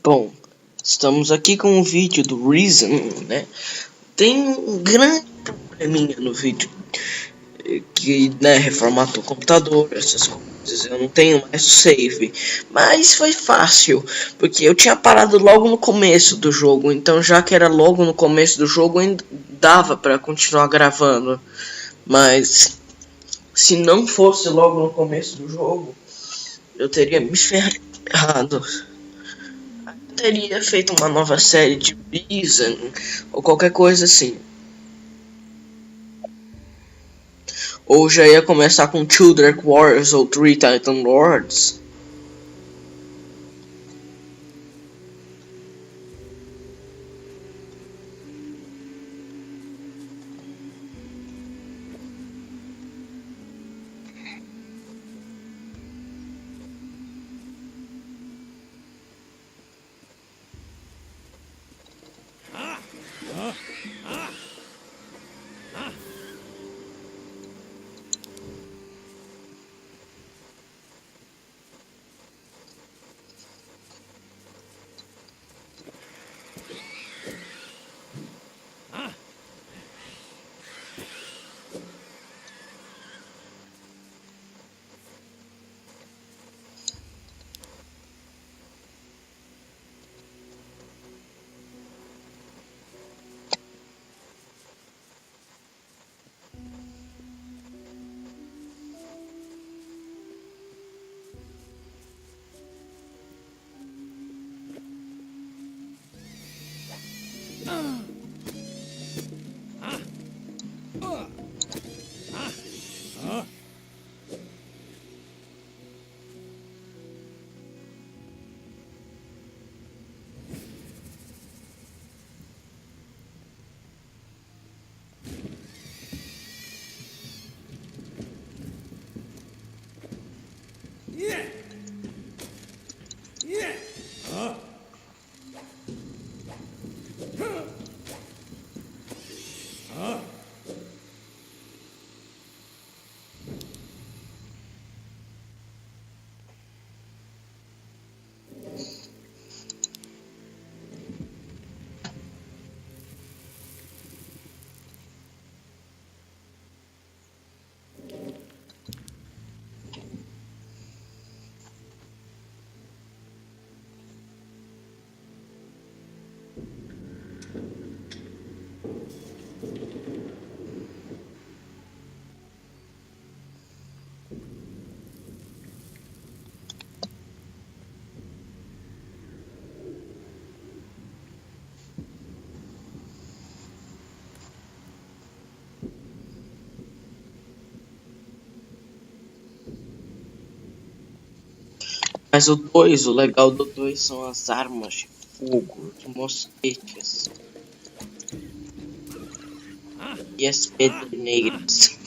Bom, estamos aqui com um vídeo do Reason, né? Tem um grande probleminha no vídeo que, né, reformatou o computador, essas coisas. Eu não tenho mais o save, mas foi fácil, porque eu tinha parado logo no começo do jogo, então já que era logo no começo do jogo, ainda dava para continuar gravando. Mas se não fosse logo no começo do jogo, eu teria me ferrado. Teria feito uma nova série de Reason ou qualquer coisa assim. Ou já ia começar com Two Dark Warriors ou Three Titan Lords. Mas o legal do 2 são as armas de fogo, de mosquetes e as pederneiras.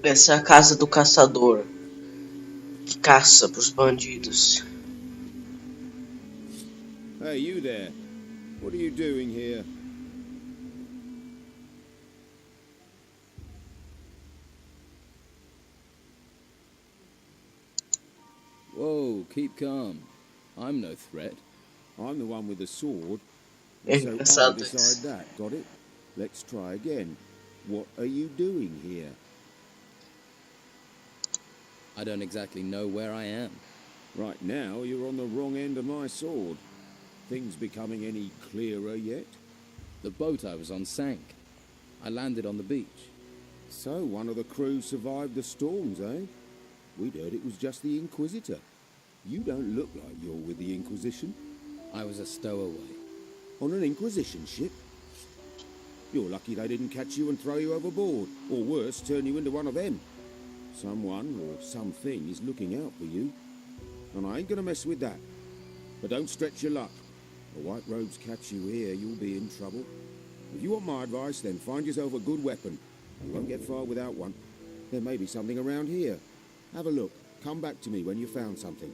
Essa é a casa do caçador, que caça pros bandidos. Hey, you there. What are you doing here? Whoa, keep calm. I'm no threat. I'm the one with the sword. É So engraçado I'll decide isso. that, got it? Let's try again. What are you doing here? I don't exactly know where I am. Right now, you're on the wrong end of my sword. Things becoming any clearer yet? The boat I was on sank. I landed on the beach. So, one of the crew survived the storms, eh? We'd heard it was just the Inquisitor. You don't look like you're with the Inquisition. I was a stowaway. On an Inquisition ship? You're lucky they didn't catch you and throw you overboard, or worse, turn you into one of them. Someone or something is looking out for you, and I ain't gonna mess with that. But don't stretch your luck. The White Robes catch you here, you'll be in trouble. If you want my advice, then find yourself a good weapon. You won't get far without one. There may be something around here. Have a look. Come back to me when you've found something.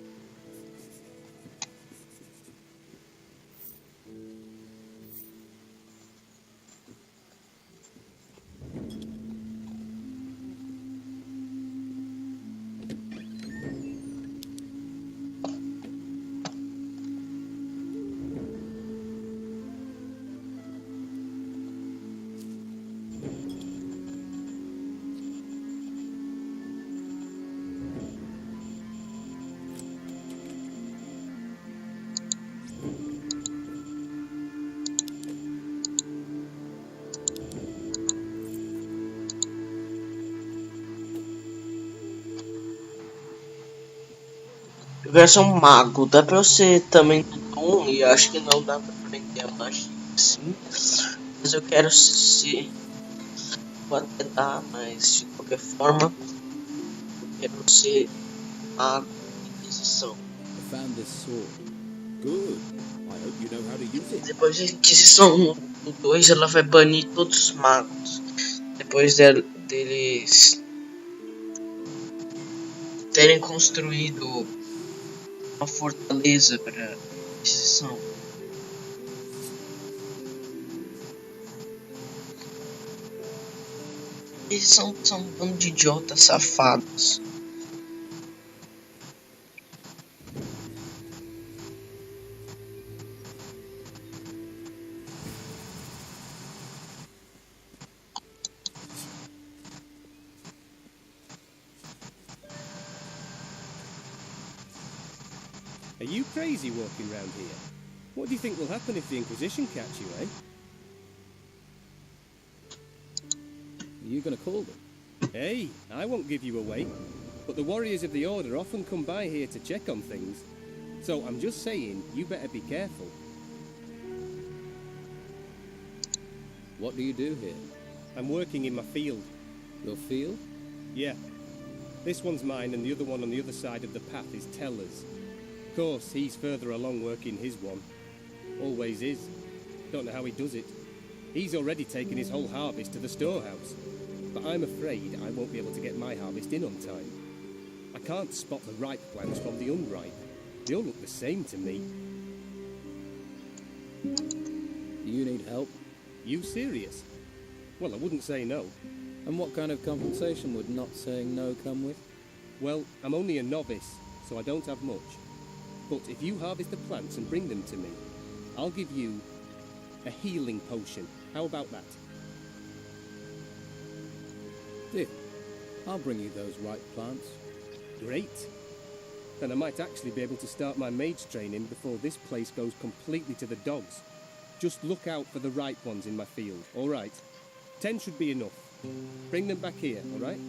versão mago, dá pra você também um, e acho que não dá pra aprender a magia assim. Mas eu quero ser. Vou até dar, mas de qualquer forma, eu quero ser mago de Inquisição. I found this sword. Good. I hope you know how to use it. Depois da Inquisição no 2, ela vai banir todos os magos. Depois deles terem construído uma fortaleza para Inquisição. Eles são um bando de idiotas safados. Are you crazy walking round here? What do you think will happen if the Inquisition catch you, eh? Are you gonna call them? Hey, I won't give you away. But the warriors of the Order often come by here to check on things. So I'm just saying, you better be careful. What do you do here? I'm working in my field. Your field? Yeah. This one's mine and the other one on the other side of the path is Teller's. Of course, he's further along working his one. Always is. Don't know how he does it. He's already taken his whole harvest to the storehouse. But I'm afraid I won't be able to get my harvest in on time. I can't spot the ripe plants from the unripe. They all look the same to me. Do you need help? You serious? Well, I wouldn't say no. And what kind of compensation would not saying no come with? Well, I'm only a novice, so I don't have much. But if you harvest the plants and bring them to me, I'll give you a healing potion. How about that? Deal. I'll bring you those ripe plants. Great. Then I might actually be able to start my mage training before this place goes completely to the dogs. Just look out for the ripe ones in my field, all right? 10 should be enough. Bring them back here, all right?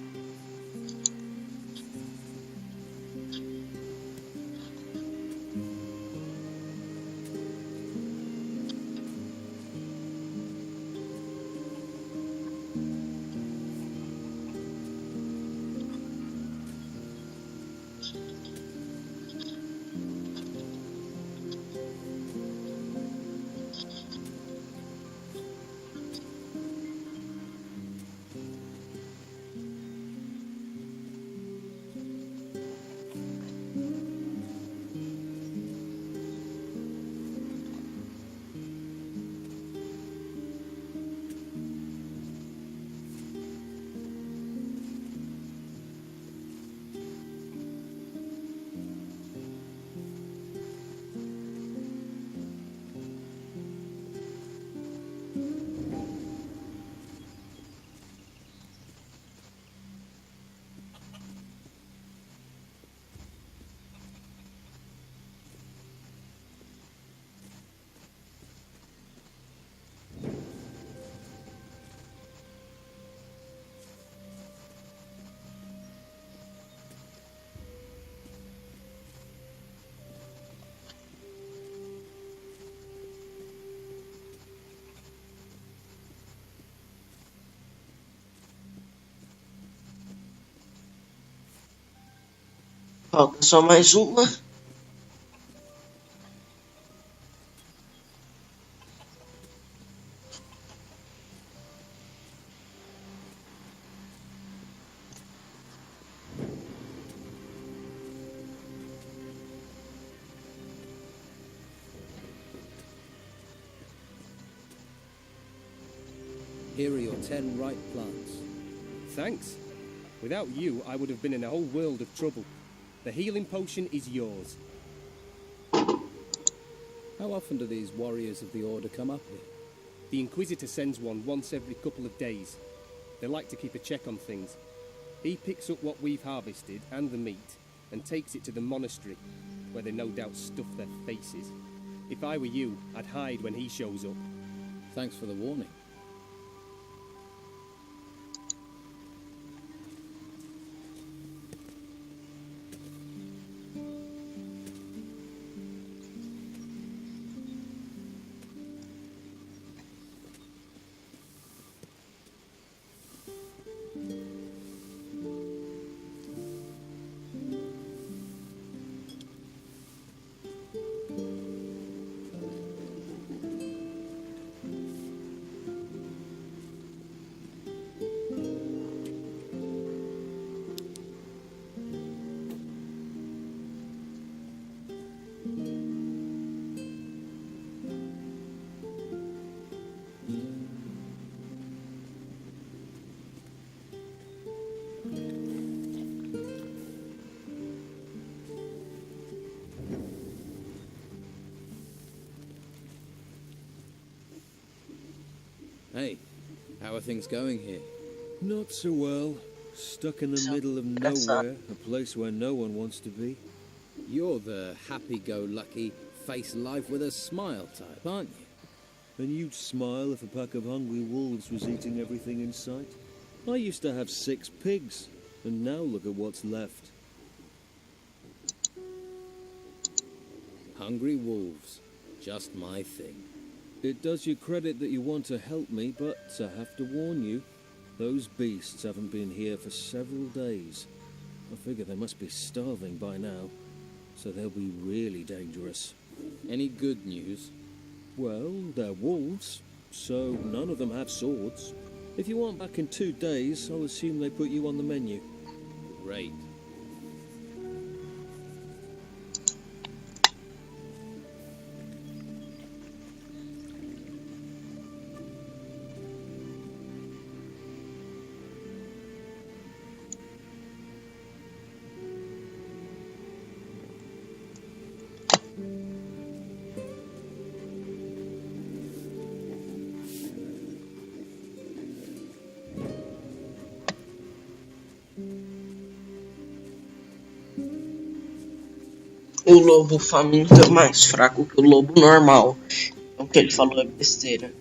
Falta só mais uma. Here are your 10 ripe plants. Thanks. Without you, I would have been in a whole world of trouble. The healing potion is yours. How often do these warriors of the Order come up here? The Inquisitor sends one once every couple of days. They like to keep a check on things. He picks up what we've harvested and the meat and takes it to the monastery, where they no doubt stuff their faces. If I were you, I'd hide when he shows up. Thanks for the warning. Hey, how are things going here? Not so well. Stuck in the middle of nowhere, a place where no one wants to be. You're the happy-go-lucky, face life with a smile type, aren't you? And you'd smile if a pack of hungry wolves was eating everything in sight. I used to have 6 pigs, and now look at what's left. Hungry wolves. Just my thing. It does you credit that you want to help me, but I have to warn you. Those beasts haven't been here for several days. I figure they must be starving by now, so they'll be really dangerous. Any good news? Well, they're wolves, so none of them have swords. If you aren't back in 2 days, I'll assume they put you on the menu. Great. O lobo faminto é mais fraco que o lobo normal. Então o que ele falou é besteira.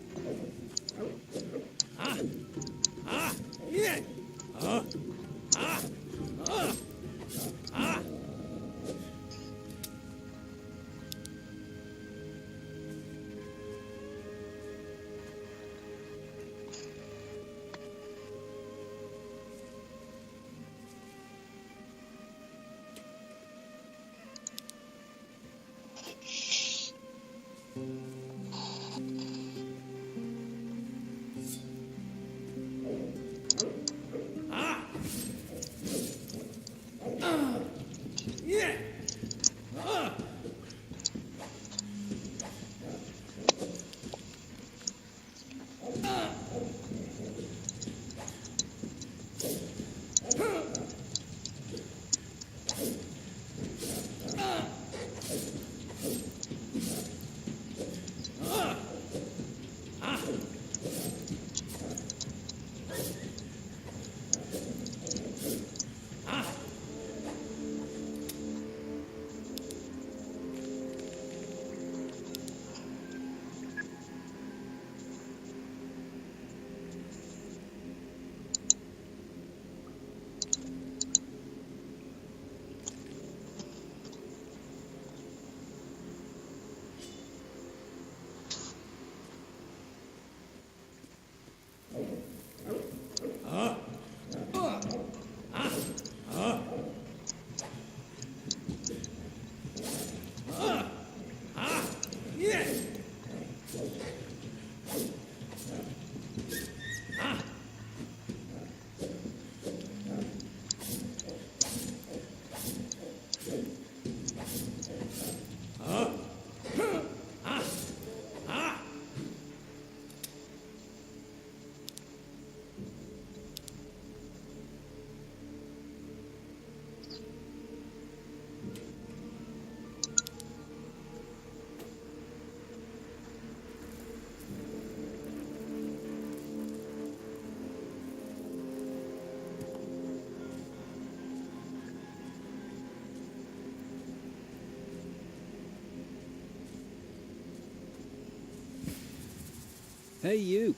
Hey, you!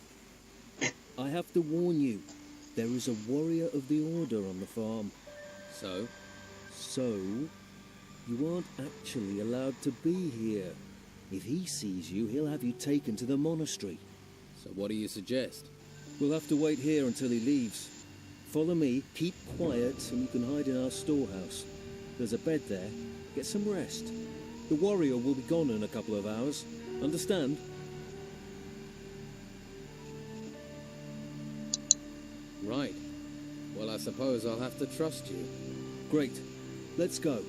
I have to warn you. There is a warrior of the Order on the farm. So? So, you aren't actually allowed to be here. If he sees you, he'll have you taken to the monastery. So what do you suggest? We'll have to wait here until he leaves. Follow me, keep quiet, and you can hide in our storehouse. There's a bed there. Get some rest. The warrior will be gone in a couple of hours. Understand? Right. Well, I suppose I'll have to trust you. Great. Let's go.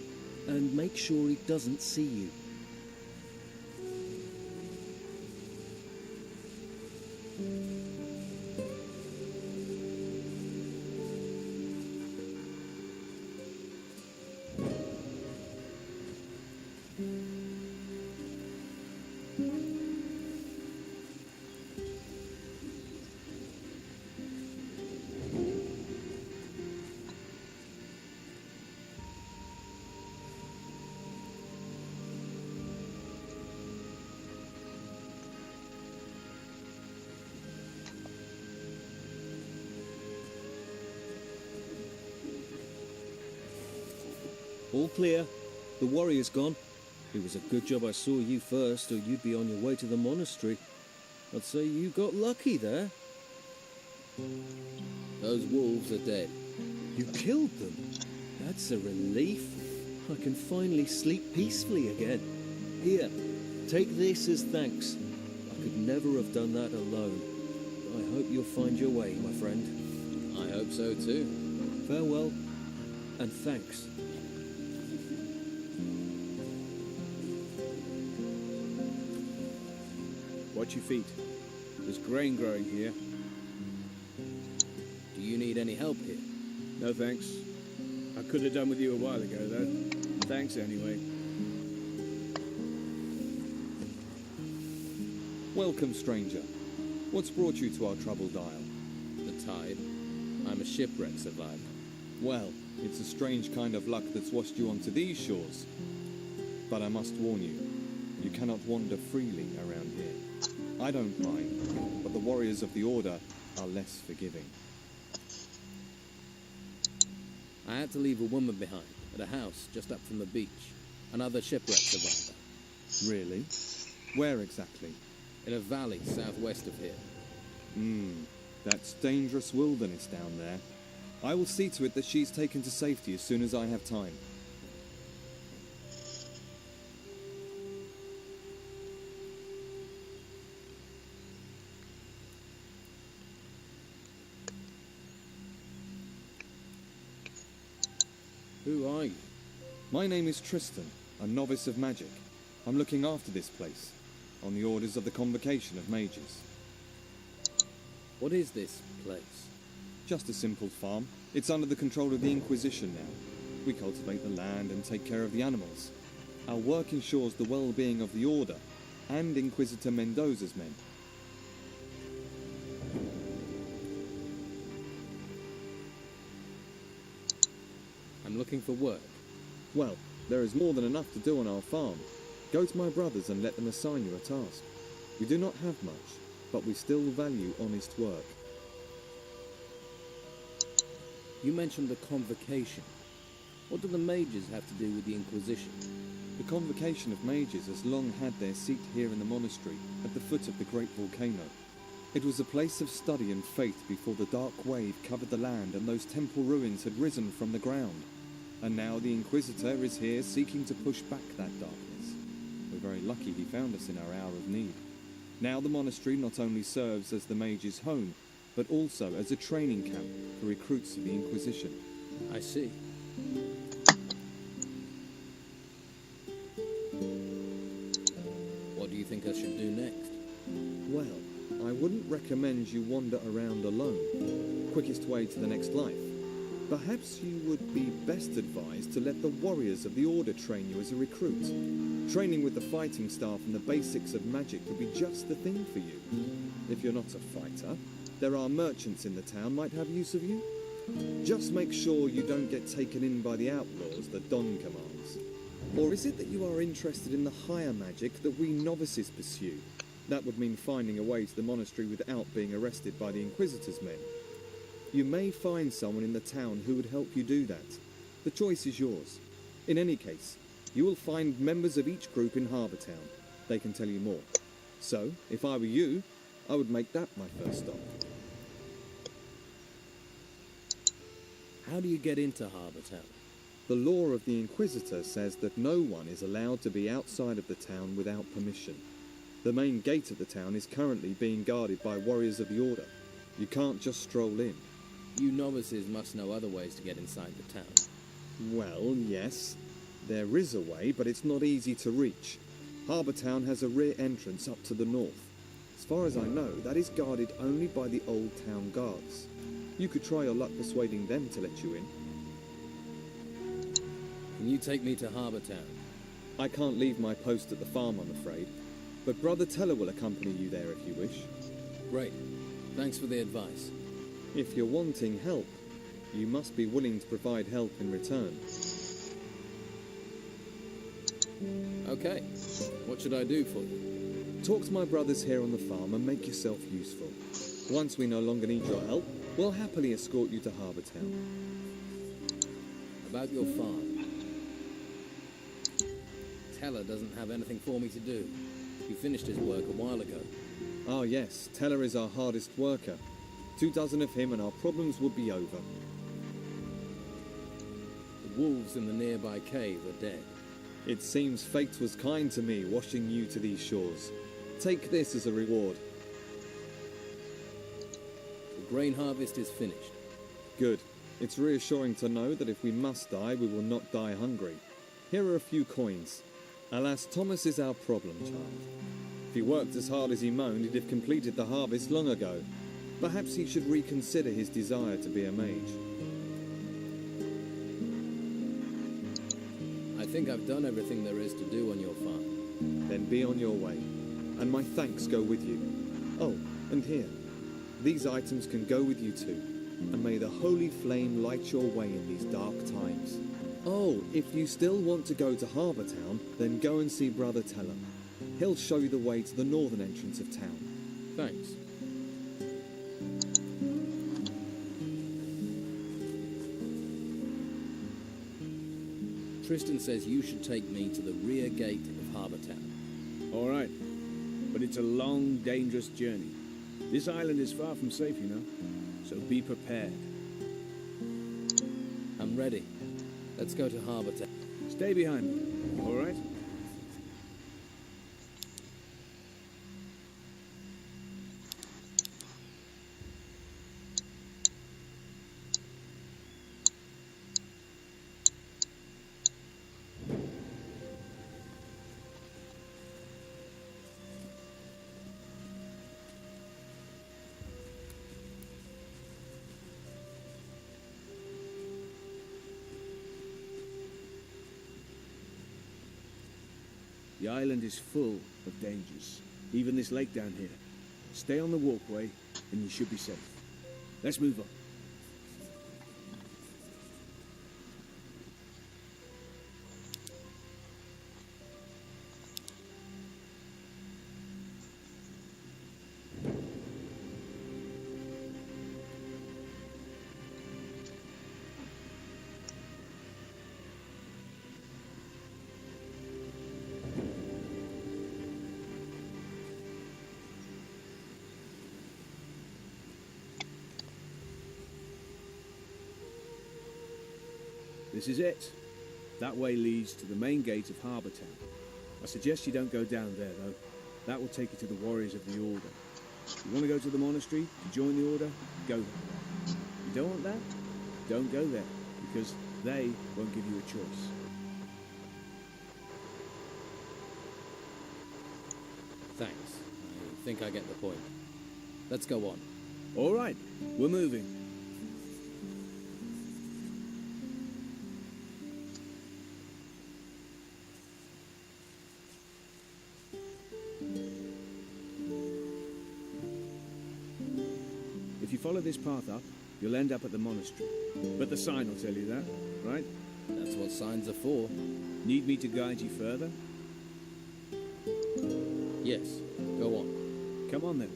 And make sure he doesn't see you. All clear. The warrior's gone. It was a good job I saw you first, or you'd be on your way to the monastery. I'd say you got lucky there. Those wolves are dead. You killed them? That's a relief. I can finally sleep peacefully again. Here, take this as thanks. I could never have done that alone. I hope you'll find your way, my friend. I hope so too. Farewell, and thanks. Watch your feet. There's grain growing here. Do you need any help here? No thanks. I could have done with you a while ago, though. Thanks anyway. Welcome, stranger. What's brought you to our troubled isle? The tide. I'm a shipwreck survivor. Well, it's a strange kind of luck that's washed you onto these shores. But I must warn you, you cannot wander freely around here. I don't mind, but the warriors of the Order are less forgiving. I had to leave a woman behind at a house just up from the beach. Another shipwreck survivor. Really? Where exactly? In a valley southwest of here. That's dangerous wilderness down there. I will see to it that she's taken to safety as soon as I have time. Who are you? My name is Tristan, a novice of magic. I'm looking after this place, on the orders of the Convocation of Mages. What is this place? Just a simple farm. It's under the control of the Inquisition now. We cultivate the land and take care of the animals. Our work ensures the well-being of the Order and Inquisitor Mendoza's men. I'm looking for work. Well, there is more than enough to do on our farm. Go to my brothers and let them assign you a task. We do not have much, but we still value honest work. You mentioned the Convocation. What do the mages have to do with the Inquisition? The Convocation of Mages has long had their seat here in the monastery, at the foot of the great volcano. It was a place of study and faith before the dark wave covered the land and those temple ruins had risen from the ground. And now the Inquisitor is here seeking to push back that darkness. We're very lucky he found us in our hour of need. Now the monastery not only serves as the mage's home, but also as a training camp for recruits of the Inquisition. I see. What do you think I should do next? Well, I wouldn't recommend you wander around alone. Quickest way to the next life. Perhaps you would be best advised to let the warriors of the Order train you as a recruit. Training with the fighting staff and the basics of magic would be just the thing for you. If you're not a fighter, there are merchants in the town might have use of you. Just make sure you don't get taken in by the outlaws that Don commands. Or is it that you are interested in the higher magic that we novices pursue? That would mean finding a way to the monastery without being arrested by the Inquisitor's men. You may find someone in the town who would help you do that. The choice is yours. In any case, you will find members of each group in Harbour Town. They can tell you more. So, if I were you, I would make that my first stop. How do you get into Harbour Town? The law of the Inquisitor says that no one is allowed to be outside of the town without permission. The main gate of the town is currently being guarded by warriors of the Order. You can't just stroll in. You novices must know other ways to get inside the town. Well, yes. There is a way, but it's not easy to reach. Harbour Town has a rear entrance up to the north. As far as I know, that is guarded only by the old town guards. You could try your luck persuading them to let you in. Can you take me to Harbour Town? I can't leave my post at the farm, I'm afraid. But Brother Teller will accompany you there if you wish. Great. Thanks for the advice. If you're wanting help, you must be willing to provide help in return. Okay. What should I do for you? Talk to my brothers here on the farm and make yourself useful. Once we no longer need your help, we'll happily escort you to Harbour Town. About your farm. Teller doesn't have anything for me to do. He finished his work a while ago. Ah yes, Teller is our hardest worker. 24 of him and our problems would be over. The wolves in the nearby cave are dead. It seems fate was kind to me, washing you to these shores. Take this as a reward. The grain harvest is finished. Good. It's reassuring to know that if we must die, we will not die hungry. Here are a few coins. Alas, Thomas is our problem child. If he worked as hard as he moaned, he'd have completed the harvest long ago. Perhaps he should reconsider his desire to be a mage. I think I've done everything there is to do on your farm. Then be on your way. And my thanks go with you. Oh, and here. These items can go with you too. And may the holy flame light your way in these dark times. Oh, if you still want to go to Harbour Town, then go and see Brother Teller. He'll show you the way to the northern entrance of town. Thanks. Tristan says you should take me to the rear gate of Harbour Town. All right. But it's a long, dangerous journey. This island is far from safe, you know. So be prepared. I'm ready. Let's go to Harbour Town. Stay behind me, all right? The island is full of dangers. Even this lake down here. Stay on the walkway, and you should be safe. Let's move on. This is it. That way leads to the main gate of Harbour Town. I suggest you don't go down there, though. That will take you to the warriors of the Order. You want to go to the monastery to join the Order? Go there. You don't want that? Don't go there, because they won't give you a choice. Thanks. I think I get the point. Let's go on. All right, we're moving. If you follow this path up, you'll end up at the monastery. But the sign will tell you that, right? That's what signs are for. Need me to guide you further? Yes, go on. Come on then.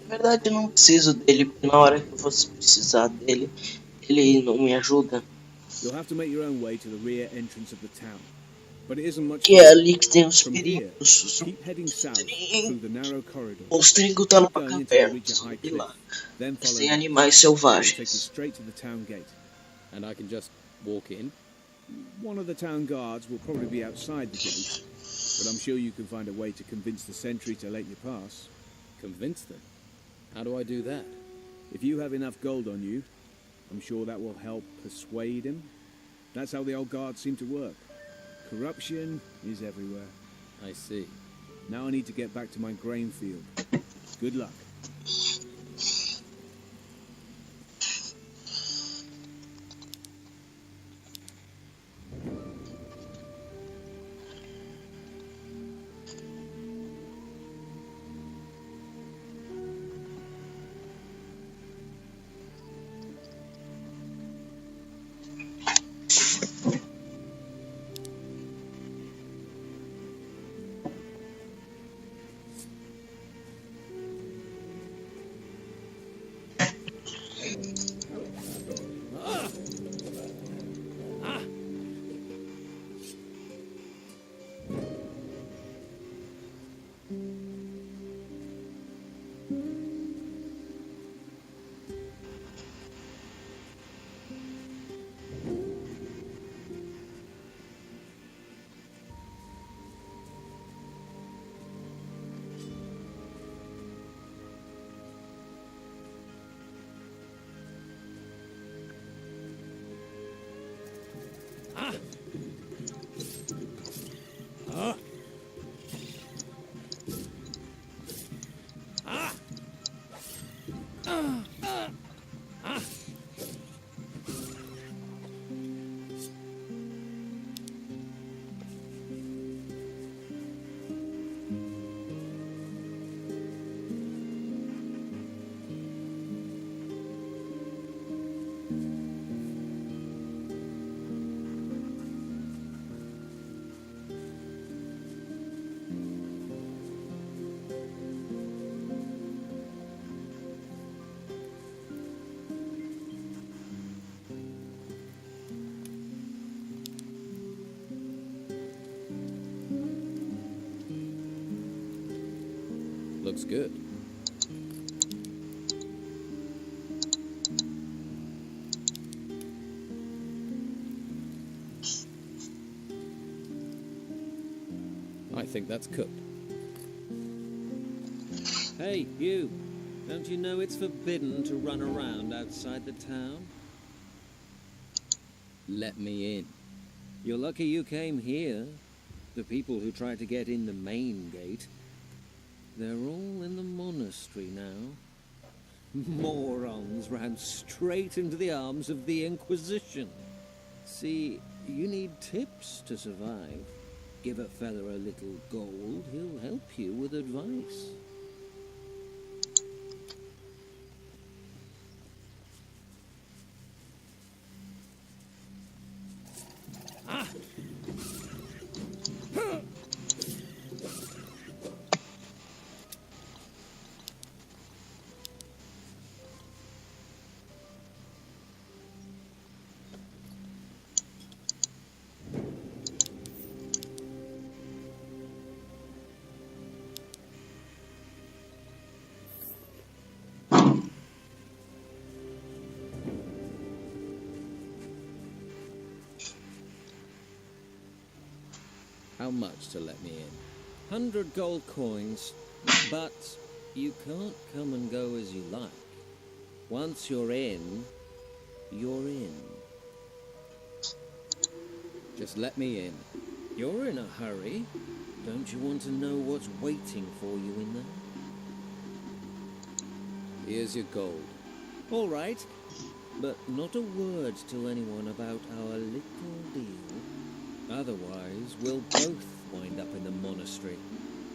Na verdade, eu não preciso dele, porque na hora que eu fosse precisar dele, ele não me ajuda. You'll have to make your own way to the rear entrance of the town. But it isn't much Que é ali que tem os from here. perigos. Keep heading south through the narrow corridor. O monstrinho tá numa Going until you caverna, reach a high sobe lá. cliff. Then Mas follow tem that. animais It'll take you selvagens. straight to the town gate. And I can just walk in. One of the town guards will probably be outside the gate, but I'm sure you can find a way to convince the sentry to let you pass. Convince them. How do I do that? If you have enough gold on you, I'm sure that will help persuade him. That's how the old guards seem to work. Corruption is everywhere. I see. Now I need to get back to my grain field. Good luck. Looks good. I think that's cooked. Hey, you. Don't you know it's forbidden to run around outside the town? Let me in. You're lucky you came here. The people who tried to get in the main gate, they're all in the monastery now. Morons ran straight into the arms of the Inquisition. See, you need tips to survive. Give a fella a little gold, he'll help you with advice. How much to let me in? 100 gold coins, but you can't come and go as you like. Once you're in, you're in. Just let me in. You're in a hurry. Don't you want to know what's waiting for you in there? Here's your gold. All right, but not a word to anyone about our little deal. Otherwise, we'll both wind up in the monastery.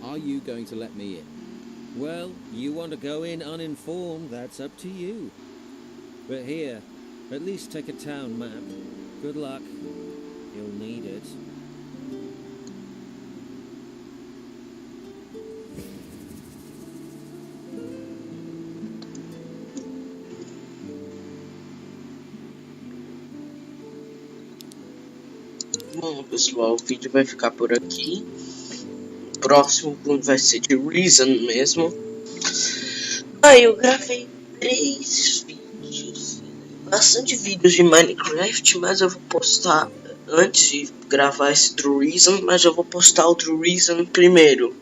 Are you going to let me in? Well, you want to go in uninformed, that's up to you. But here, at least take a town map. Good luck. You'll need it. Bom, pessoal, o vídeo vai ficar por aqui. O próximo vai ser de Reason mesmo. Eu gravei 3 vídeos, bastante vídeos de Minecraft, mas eu vou postar antes de gravar esse do Reason, mas eu vou postar o do Reason primeiro.